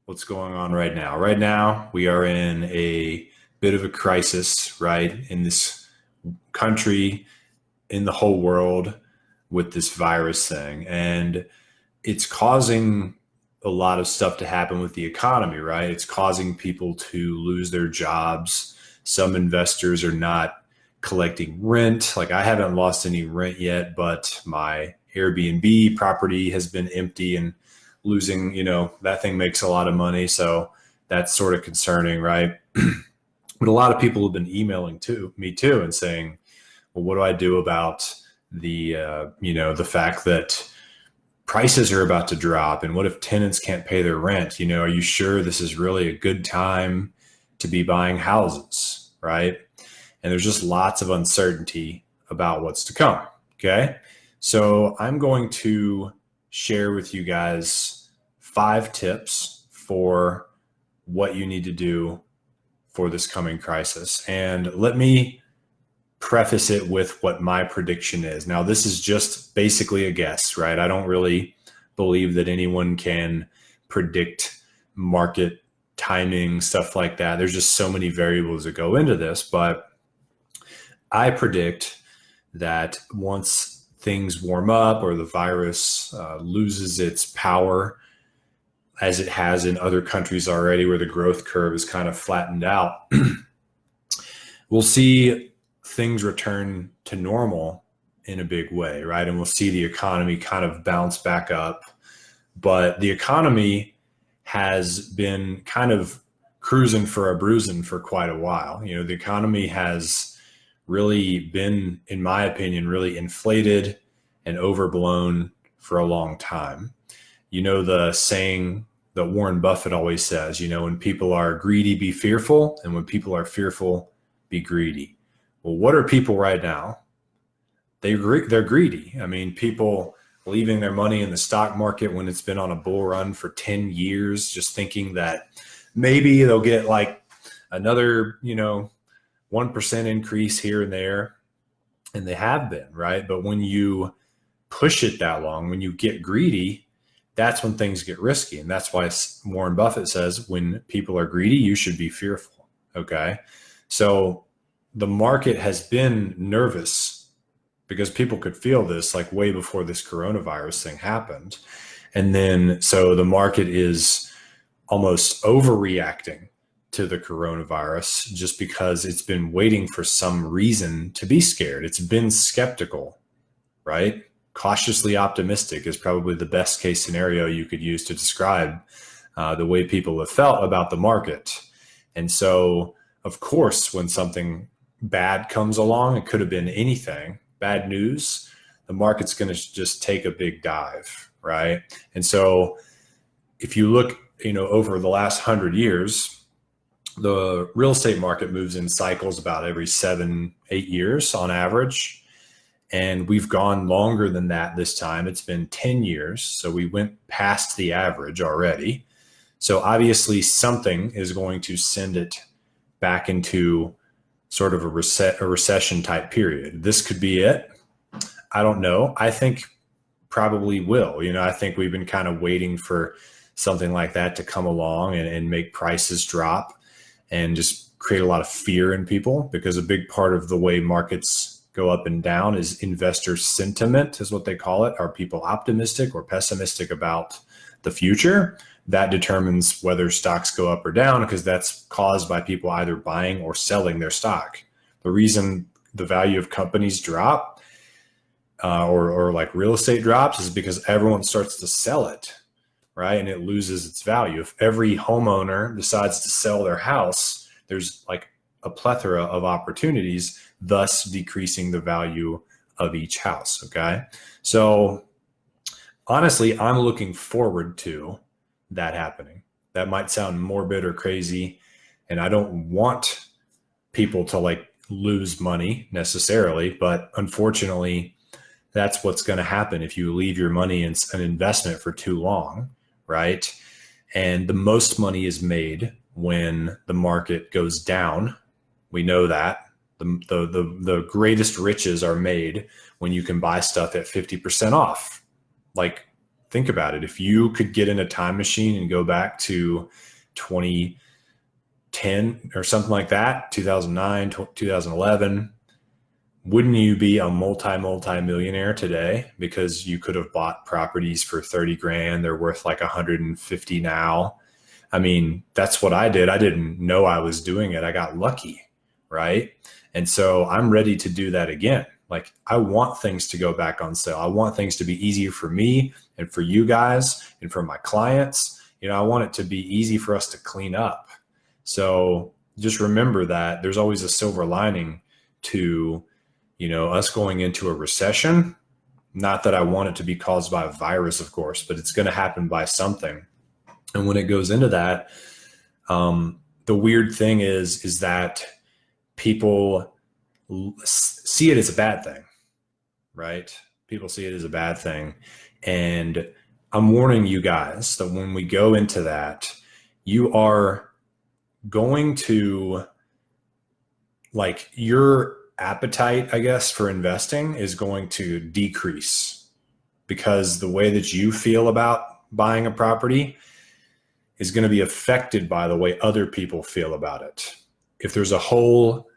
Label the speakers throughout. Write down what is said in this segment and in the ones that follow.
Speaker 1: what's going on right now. Right now, we are in a bit of a crisis, right, in this country, in the whole world with this virus thing. And it's causing a lot of stuff to happen with the economy, right? It's causing people to lose their jobs. Some investors are not collecting rent. Like I haven't lost any rent yet, but my Airbnb property has been empty and losing, that thing makes a lot of money. So that's sort of concerning, right? But a lot of people have been emailing to me too and saying, well, what do I do about the fact that prices are about to drop, and what if tenants can't pay their rent? Are you sure this is really a good time to be buying houses, right? And there's just lots of uncertainty about what's to come. Okay. So I'm going to share with you guys 5 tips for what you need to do for this coming crisis. And let me preface it with what my prediction is. Now, this is just basically a guess, right? I don't really believe that anyone can predict market timing, stuff like that. There's just so many variables that go into this, but I predict that once things warm up or the virus loses its power, as it has in other countries already where the growth curve is kind of flattened out, we'll see things return to normal in a big way, right? And we'll see the economy kind of bounce back up. But the economy has been kind of cruising for a bruising for quite a while. The economy has really been, in my opinion, really inflated and overblown for a long time. The saying that Warren Buffett always says, when people are greedy, be fearful. And when people are fearful, be greedy. Well, what are people right now? They're greedy. I mean, people leaving their money in the stock market when it's been on a bull run for 10 years, just thinking that maybe they'll get like another, 1% increase here and there. And they have been, right? But when you push it that long, when you get greedy, that's when things get risky. And that's why Warren Buffett says, when people are greedy, you should be fearful. Okay. So the market has been nervous because people could feel this like way before this coronavirus thing happened. And then, so the market is almost overreacting to the coronavirus just because it's been waiting for some reason to be scared. It's been skeptical, right? Cautiously optimistic is probably the best case scenario you could use to describe the way people have felt about the market. And so, of course, when something bad comes along, it could have been anything, bad news, the market's going to just take a big dive, right? And so if you look, over the last 100 years, the real estate market moves in cycles about every 7-8 years on average. And we've gone longer than that this time. It's been 10 years. So we went past the average already. So obviously something is going to send it back into sort of a recession type period. This could be it. I don't know. I think probably will. I think we've been kind of waiting for something like that to come along and make prices drop and just create a lot of fear in people, because a big part of the way markets go up and down is investor sentiment, is what they call it. Are people optimistic or pessimistic about the future? That determines whether stocks go up or down, because that's caused by people either buying or selling their stock. The reason the value of companies drop or like real estate drops is because everyone starts to sell it, right? And it loses its value. If every homeowner decides to sell their house, there's like a plethora of opportunities, thus decreasing the value of each house. Okay. So honestly, I'm looking forward to that happening. That might sound morbid or crazy, and I don't want people to like lose money necessarily, but unfortunately, that's what's going to happen if you leave your money in an investment for too long, right? And the most money is made when the market goes down. We know that. The greatest riches are made when you can buy stuff at 50% off. Like think about it. If you could get in a time machine and go back to 2010 or something like that, 2009, 2011, wouldn't you be a multi-millionaire today because you could have bought properties for 30 grand? They're worth like 150 now. I mean, that's what I did. I didn't know I was doing it. I got lucky, right? And so I'm ready to do that again. Like, I want things to go back on sale. I want things to be easier for me and for you guys and for my clients. You know, I want it to be easy for us to clean up. So just remember that there's always a silver lining to, you know, us going into a recession. Not that I want it to be caused by a virus, of course, but it's going to happen by something. And when it goes into that, the weird thing is that people see it as a bad thing, right? People see it as a bad thing. And I'm warning you guys that when we go into that, you are going to, like, your appetite, I guess, for investing is going to decrease because the way that you feel about buying a property is going to be affected by the way other people feel about it. If there's a whole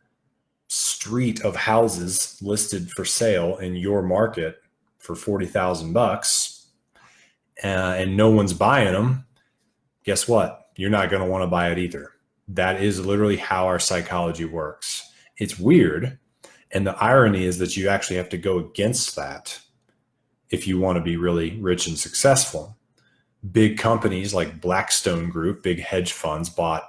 Speaker 1: street of houses listed for sale in your market for $40,000 and no one's buying them, guess what? You're not going to want to buy it either. That is literally how our psychology works. It's weird. And the irony is that you actually have to go against that if you want to be really rich and successful. Big companies like Blackstone Group, big hedge funds, bought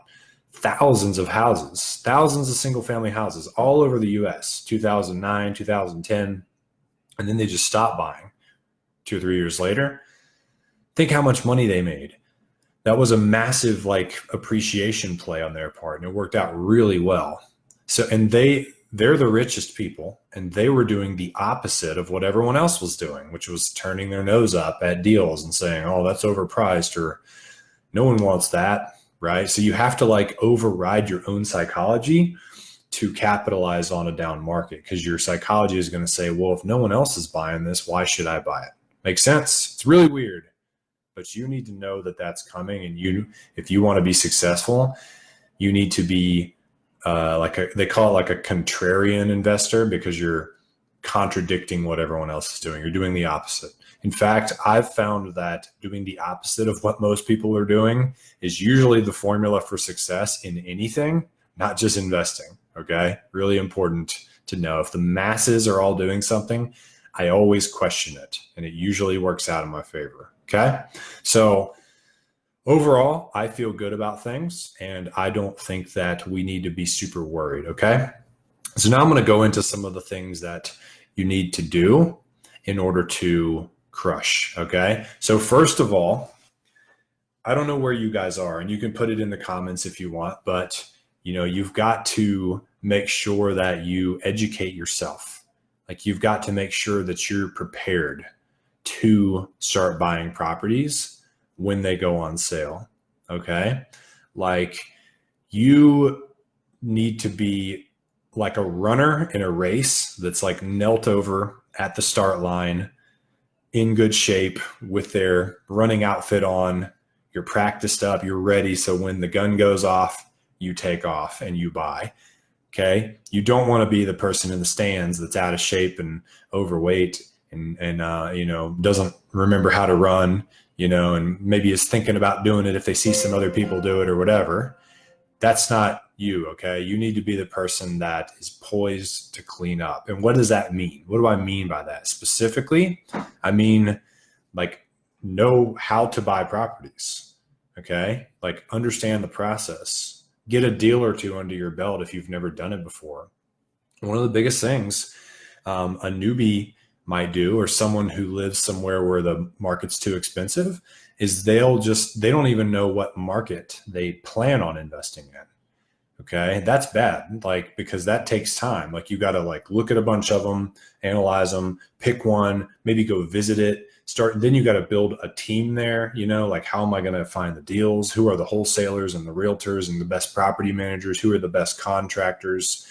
Speaker 1: thousands of houses, thousands of single family houses all over the US, 2009, 2010. And then they just stopped buying 2 or 3 years later. Think how much money they made. That was a massive like appreciation play on their part, and it worked out really well. So, and they're the richest people, and they were doing the opposite of what everyone else was doing, which was turning their nose up at deals and saying, oh, that's overpriced, or no one wants that, right? So you have to like override your own psychology to capitalize on a down market, because your psychology is going to say, well, if no one else is buying this, why should I buy it? Makes sense? It's really weird, but you need to know that that's coming. And if you want to be successful, you need to be they call it like a contrarian investor, because you're contradicting what everyone else is doing. You're doing the opposite. In fact, I've found that doing the opposite of what most people are doing is usually the formula for success in anything, not just investing. Okay. Really important to know. If the masses are all doing something, I always question it, and it usually works out in my favor. Okay. So overall, I feel good about things, and I don't think that we need to be super worried, okay? So now I'm going to go into some of the things that you need to do in order to crush, okay? So first of all, I don't know where you guys are, and you can put it in the comments if you want, but you know, you've got to make sure that you educate yourself. Like, you've got to make sure that you're prepared to start buying properties when they go on sale. Okay. Like, you need to be like a runner in a race that's like knelt over at the start line in good shape with their running outfit on. You're practiced up, you're ready. So when the gun goes off, you take off and you buy. Okay. You don't want to be the person in the stands that's out of shape and overweight and you know, doesn't remember how to run, you know, and maybe is thinking about doing it if they see some other people do it or whatever. That's not you, okay? You need to be the person that is poised to clean up. And what does that mean? What do I mean by that? Specifically, I mean, like, know how to buy properties, okay? Like, understand the process. Get a deal or two under your belt if you've never done it before. One of the biggest things a newbie might do, or someone who lives somewhere where the market's too expensive, is they don't even know what market they plan on investing in. Okay. That's bad. Like, because that takes time. Like, you got to like look at a bunch of them, analyze them, pick one, maybe go visit it, then you got to build a team there, you know, like, how am I going to find the deals? Who are the wholesalers and the realtors and the best property managers? Who are the best contractors?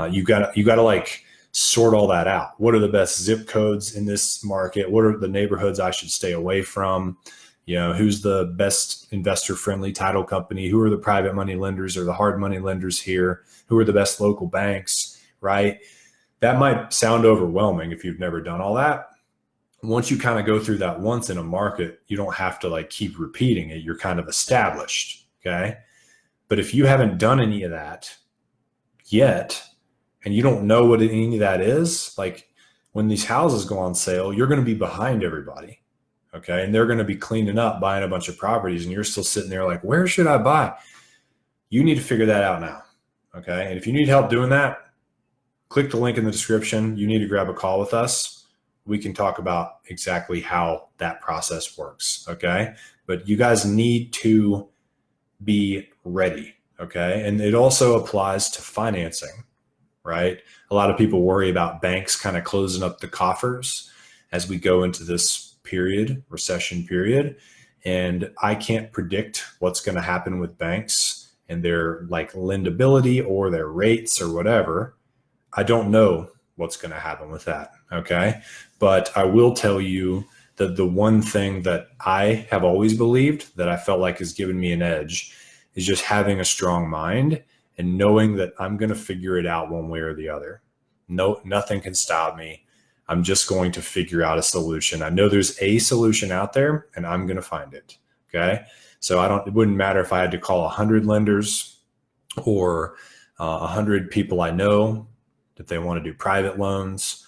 Speaker 1: You got to like sort all that out. What are the best zip codes in this market? What are the neighborhoods I should stay away from? Who's the best investor-friendly title company? Who are the private money lenders or the hard money lenders here? Who are the best local banks, right? That might sound overwhelming if you've never done all that. Once you kind of go through that once in a market, you don't have to like keep repeating it. You're kind of established, okay? But if you haven't done any of that yet, and you don't know what any of that is, like when these houses go on sale, you're going to be behind everybody, okay? And they're going to be cleaning up, buying a bunch of properties, and you're still sitting there like, where should I buy? You need to figure that out now, okay? And if you need help doing that, click the link in the description. You need to grab a call with us. We can talk about exactly how that process works, okay? But you guys need to be ready, okay? And it also applies to financing, right? A lot of people worry about banks kind of closing up the coffers as we go into this period, recession period. And I can't predict what's going to happen with banks and their like lendability or their rates or whatever. I don't know what's going to happen with that, okay? But I will tell you that the one thing that I have always believed that I felt like has given me an edge is just having a strong mind and knowing that I'm going to figure it out one way or the other. No, nothing can stop me. I'm just going to figure out a solution. I know there's a solution out there and I'm going to find it, okay? So it wouldn't matter if I had to call 100 lenders or 100 people I know if they want to do private loans.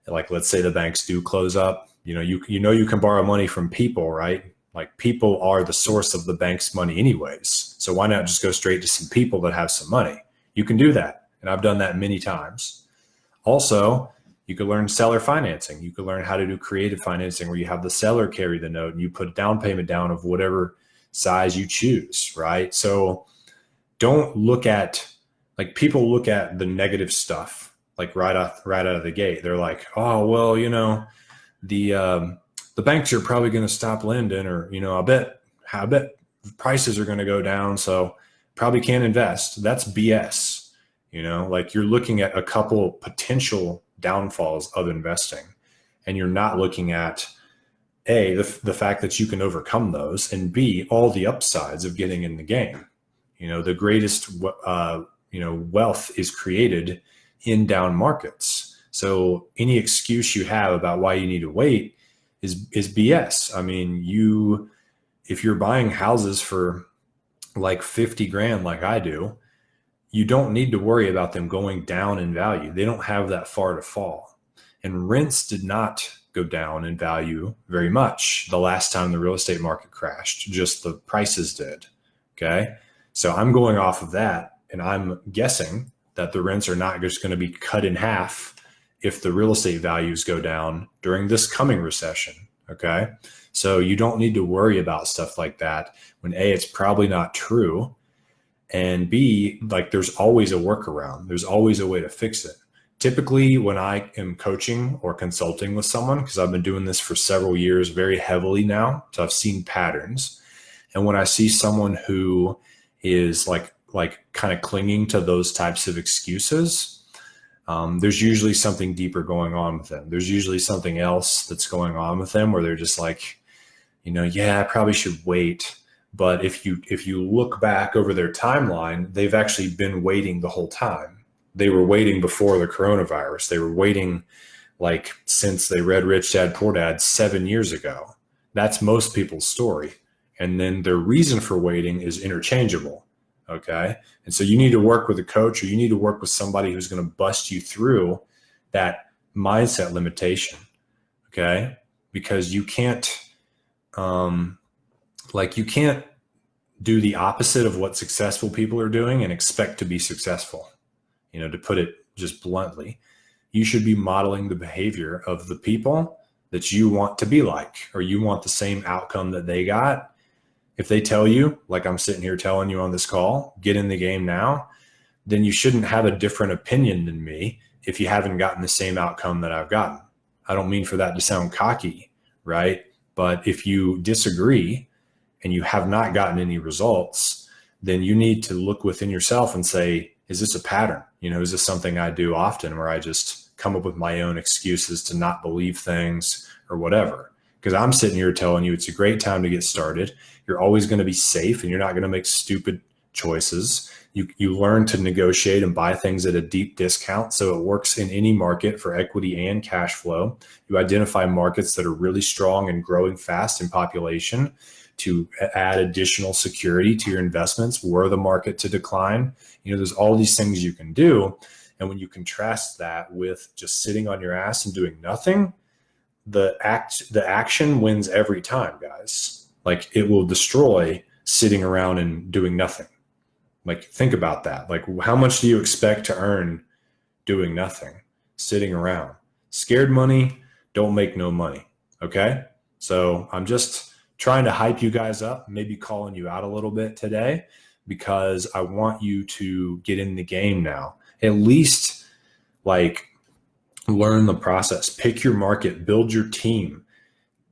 Speaker 1: Like, let's say the banks do close up, you can borrow money from people, right? Like people are the source of the bank's money anyways. So why not just go straight to some people that have some money? You can do that. And I've done that many times. Also, you could learn seller financing. You could learn how to do creative financing where you have the seller carry the note and you put a down payment down of whatever size you choose, right? So don't look at, like people look at the negative stuff like right out of the gate. They're like, oh, well, the banks are probably going to stop lending, or, I bet prices are going to go down. So probably can't invest. That's BS. Like you're looking at a couple potential downfalls of investing and you're not looking at A, the fact that you can overcome those, and B, all the upsides of getting in the game. The greatest, wealth is created in down markets. So any excuse you have about why you need to wait is BS. I mean, if you're buying houses for like 50 grand, like I do, you don't need to worry about them going down in value. They don't have that far to fall. And rents did not go down in value very much the last time the real estate market crashed, just the prices did. Okay. So I'm going off of that, and I'm guessing that the rents are not just going to be cut in half if the real estate values go down during this coming recession. Okay. So you don't need to worry about stuff like that when A, it's probably not true. And B, like there's always a workaround. There's always a way to fix it. Typically when I am coaching or consulting with someone, because I've been doing this for several years very heavily now, so I've seen patterns. And when I see someone who is like kind of clinging to those types of excuses, there's usually something deeper going on with them. There's usually something else that's going on with them where they're just like, yeah, I probably should wait. But if you look back over their timeline, they've actually been waiting the whole time. They were waiting before the coronavirus. They were waiting like since they read Rich Dad Poor Dad 7 years ago. That's most people's story. And then their reason for waiting is interchangeable. Okay. And so you need to work with a coach, or you need to work with somebody who's going to bust you through that mindset limitation. Okay. Because you can't, you can't do the opposite of what successful people are doing and expect to be successful. To put it just bluntly, you should be modeling the behavior of the people that you want to be like, or you want the same outcome that they got. If they tell you, like I'm sitting here telling you on this call, get in the game now, then you shouldn't have a different opinion than me if you haven't gotten the same outcome that I've gotten. I don't mean for that to sound cocky, right? But if you disagree and you have not gotten any results, then you need to look within yourself and say, is this a pattern? Is this something I do often where I just come up with my own excuses to not believe things or whatever. Because I'm sitting here telling you it's a great time to get started. You're always going to be safe and you're not going to make stupid choices. You learn to negotiate and buy things at a deep discount, so it works in any market for equity and cash flow. You identify markets that are really strong and growing fast in population to add additional security to your investments were the market to decline. There's all these things you can do. And when you contrast that with just sitting on your ass and doing nothing, the action wins every time, guys. Like, it will destroy sitting around and doing nothing. Like, think about that. Like, how much do you expect to earn doing nothing, sitting around? Scared money don't make no money. Okay. So I'm just trying to hype you guys up, maybe calling you out a little bit today, because I want you to get in the game now. At least like learn the process, pick your market, build your team,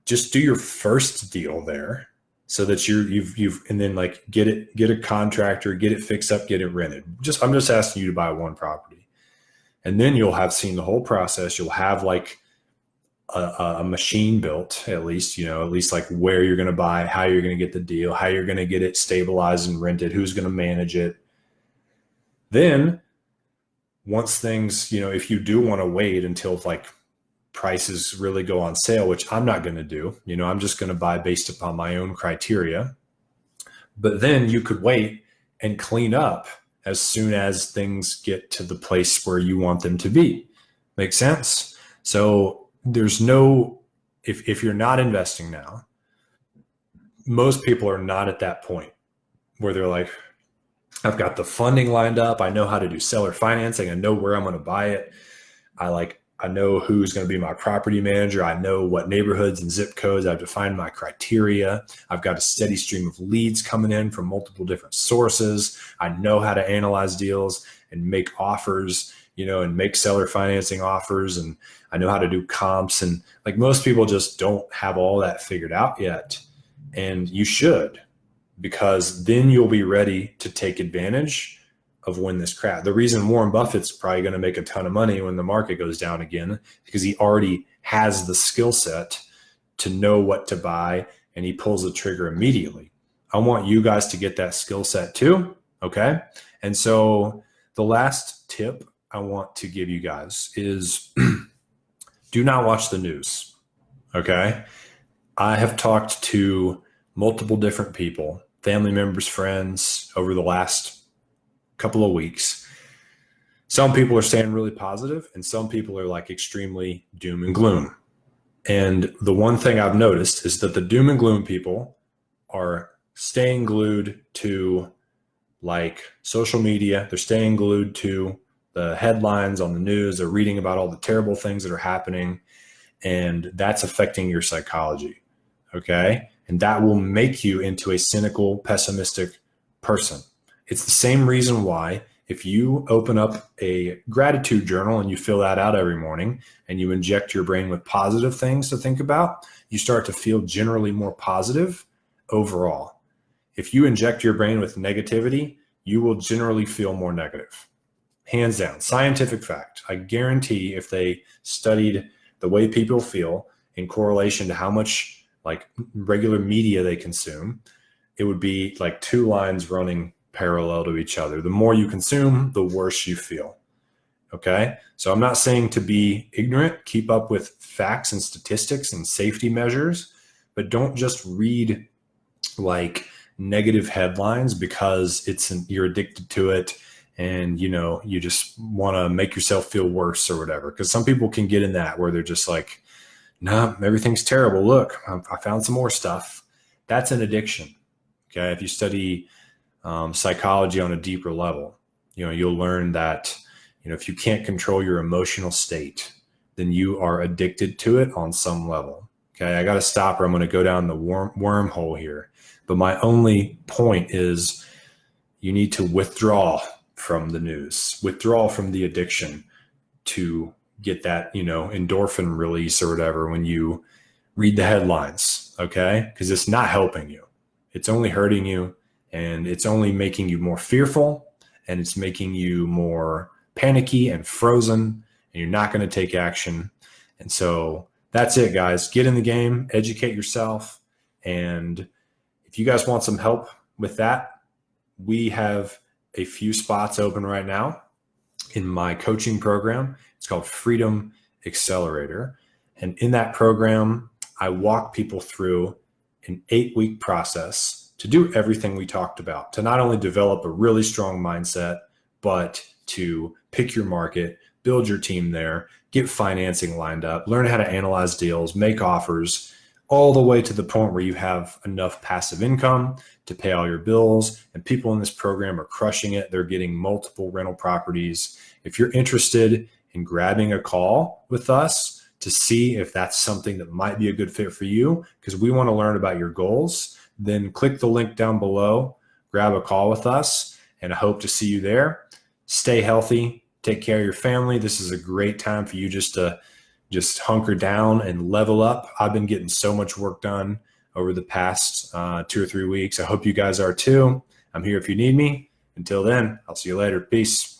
Speaker 1: just do your first deal there so that you've and then like get a contractor, get it fixed up, get it rented. I'm just asking you to buy one property, and then you'll have seen the whole process. You'll have like a machine built, at least like where you're going to buy, how you're going to get the deal, how you're going to get it stabilized and rented, who's going to manage it. Then once things, if you do want to wait until like prices really go on sale, which I'm not going to do, I'm just going to buy based upon my own criteria. But then you could wait and clean up as soon as things get to the place where you want them to be. Make sense? So there's no, if you're not investing now, most people are not at that point where they're like, I've got the funding lined up. I know how to do seller financing. I know where I'm going to buy it. I know who's going to be my property manager. I know what neighborhoods and zip codes. I've defined my criteria. I've got a steady stream of leads coming in from multiple different sources. I know how to analyze deals and make offers, and make seller financing offers. And I know how to do comps. And like, most people just don't have all that figured out yet. And you should, because then you'll be ready to take advantage of when this crap. The reason Warren Buffett's probably going to make a ton of money when the market goes down again, because he already has the skill set to know what to buy, and he pulls the trigger immediately. I want you guys to get that skill set too. Okay. And so the last tip I want to give you guys is do not watch the news. Okay. I have talked to multiple different people, family members, friends, over the last couple of weeks. Some people are staying really positive, and some people are like extremely doom and gloom. And the one thing I've noticed is that the doom and gloom people are staying glued to like social media. They're staying glued to the headlines on the news. They're reading about all the terrible things that are happening, and that's affecting your psychology. Okay. And that will make you into a cynical, pessimistic person. It's the same reason why if you open up a gratitude journal and you fill that out every morning and you inject your brain with positive things to think about, you start to feel generally more positive overall. If you inject your brain with negativity, you will generally feel more negative. Hands down, scientific fact. I guarantee if they studied the way people feel in correlation to how much like regular media they consume, it would be like two lines running parallel to each other. The more you consume, the worse you feel. Okay. So I'm not saying to be ignorant, keep up with facts and statistics and safety measures, but don't just read like negative headlines because you're addicted to it and you just want to make yourself feel worse or whatever. Because some people can get in that where they're just like, nah, everything's terrible. Look, I found some more stuff. That's an addiction. Okay. If you study psychology on a deeper level, you'll learn that, if you can't control your emotional state, then you are addicted to it on some level. Okay. I got to stop or I'm going to go down the wormhole here. But my only point is you need to withdraw from the news, withdraw from the addiction to get that, endorphin release or whatever when you read the headlines. Okay. Because it's not helping you. It's only hurting you, and it's only making you more fearful, and it's making you more panicky and frozen, and you're not going to take action. And so that's it, guys. Get in the game, educate yourself. And if you guys want some help with that, we have a few spots open right now in my coaching program. It's called Freedom Accelerator. And in that program, I walk people through an 8-week process to do everything we talked about, to not only develop a really strong mindset, but to pick your market, build your team there, get financing lined up, learn how to analyze deals, make offers, all the way to the point where you have enough passive income to pay all your bills. And people in this program are crushing it. They're getting multiple rental properties. If you're interested in grabbing a call with us to see if that's something that might be a good fit for you, because we want to learn about your goals, then click the link down below, grab a call with us, and I hope to see you there. Stay healthy, take care of your family. This is a great time for you just to hunker down and level up. I've been getting so much work done over the past 2 or 3 weeks. I hope you guys are too. I'm here if you need me. Until then, I'll see you later. Peace.